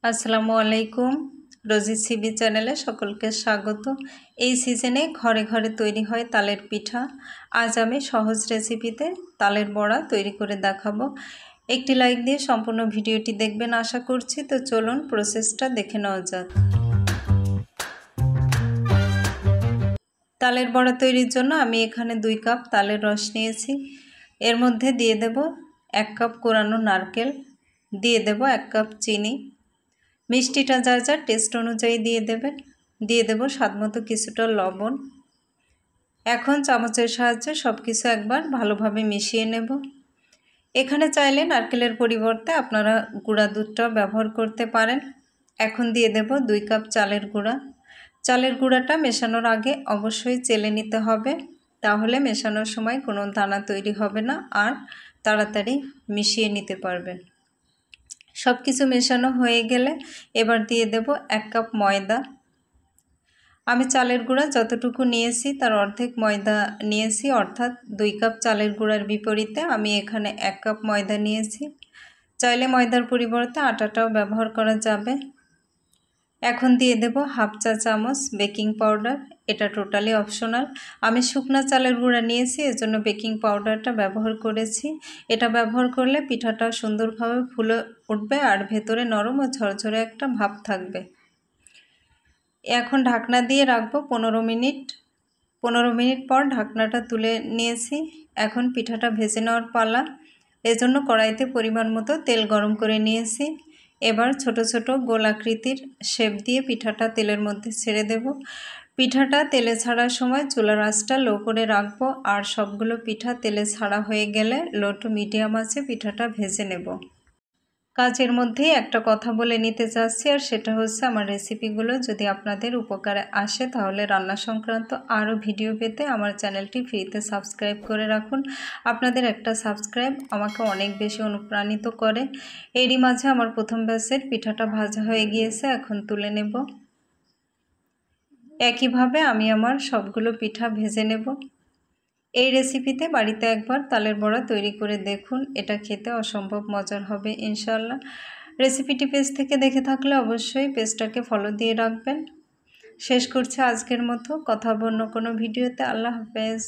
আসসালামু আলাইকুম। রোজি সিবি চ্যানেলে সকলকে স্বাগত। এই সিজনে ঘরে ঘরে তৈরি হয় তালের পিঠা। আজ আমি সহজ রেসিপিতে তালের বড়া তৈরি করে দেখাবো। একটি লাইক দিয়ে সম্পূর্ণ ভিডিওটি দেখবেন আশা করছি। তো চলুন প্রসেসটা দেখে নেওয়া যাক। তালের বড়া তৈরির জন্য আমি এখানে 2 কাপ তালের রস নিয়েছি। এর মধ্যে দিয়ে দেব 1 কাপ কোরানো নারকেল, দিয়ে দেব 1 কাপ চিনি। মিষ্টিটা যার যার টেস্ট অনুযায়ী দিয়ে দেবেন। দিয়ে দেব স্বাদমতো কিছুটা লবণ। এখন চামচের সাহায্যে সব কিছু একবার ভালোভাবে মিশিয়ে নেব। এখানে চাইলে নারকেলের পরিবর্তে আপনারা গুঁড়া দুধটা ব্যবহার করতে পারেন। এখন দিয়ে দেব 2 কাপ চালের গুঁড়া। চালের গুঁড়াটা মেশানোর আগে অবশ্যই চেলে নিতে হবে, তাহলে মেশানোর সময় কোনো দানা তৈরি হবে না আর তাড়াতাড়ি মিশিয়ে নিতে পারবেন। সব কিছু মেশানো হয়ে গেলে এবার দিয়ে দেব 1 কাপ ময়দা। আমি চালের গুঁড়া যতটুকু নিয়েছি তার অর্ধেক ময়দা নিয়েছি, অর্থাৎ 2 কাপ চালের গুঁড়ার বিপরীতে আমি এখানে 1 কাপ ময়দা নিয়েছি। চাইলে ময়দার পরিবর্তে আটাটাও ব্যবহার করা যাবে। এখন দিয়ে দেব হাফ চা চামচ বেকিং পাউডার। এটা টোটালি অপশনাল। আমি শুকনা চালের গুঁড়া নিয়েছি, এজন্য বেকিং পাউডারটা ব্যবহার করেছি। এটা ব্যবহার করলে পিঠাটা সুন্দরভাবে ফুলে উঠবে আর ভেতরে নরম ও ঝরঝরে একটা ভাব থাকবে। এখন ঢাকনা দিয়ে রাখবো 15 মিনিট। 15 মিনিট পর ঢাকনাটা তুলে নিয়েছি। এখন পিঠাটা ভেজে নেওয়ার পালা। এজন্য কড়াইতে পরিমাণ মতো তেল গরম করে নিয়েছি। এবার ছোট ছোট গোলাকৃতির শেপ দিয়ে পিঠাটা তেলের মধ্যে ছেড়ে দেব। পিঠাটা তেলে ছাড়ার সময় চুলার আঁচটা লো করে রাখবো আর সবগুলো পিঠা তেলে ছাড়া হয়ে গেলে লো টু মিডিয়াম আঁচে পিঠাটা ভেজে নেব। কাজের মধ্যেই একটা কথা বলে নিতে চাচ্ছি, আর সেটা হচ্ছে আমার রেসিপিগুলো যদি আপনাদের উপকারে আসে তাহলে রান্না সংক্রান্ত আরও ভিডিও পেতে আমার চ্যানেলটি ফ্রিতে সাবস্ক্রাইব করে রাখুন। আপনাদের একটা সাবস্ক্রাইব আমাকে অনেক বেশি অনুপ্রাণিত করে। এরই মাঝে আমার প্রথম ব্যাচের পিঠাটা ভাজা হয়ে গিয়েছে, এখন তুলে নেব। একইভাবে আমি আমার সবগুলো পিঠা ভেজে নেব। এই রেসিপিতে বাড়িতে একবার তালের বড়া তৈরি করে দেখুন, এটা খেতে অসম্ভব মজার হবে ইনশাআল্লাহ। রেসিপিটি পেজ থেকে দেখে থাকলে অবশ্যই পেজটাকে ফলো দিয়ে রাখবেন। শেষ করছি আজকের মতো, কথা হবে অন্য কোনো ভিডিওতে। আল্লাহ হাফেজ।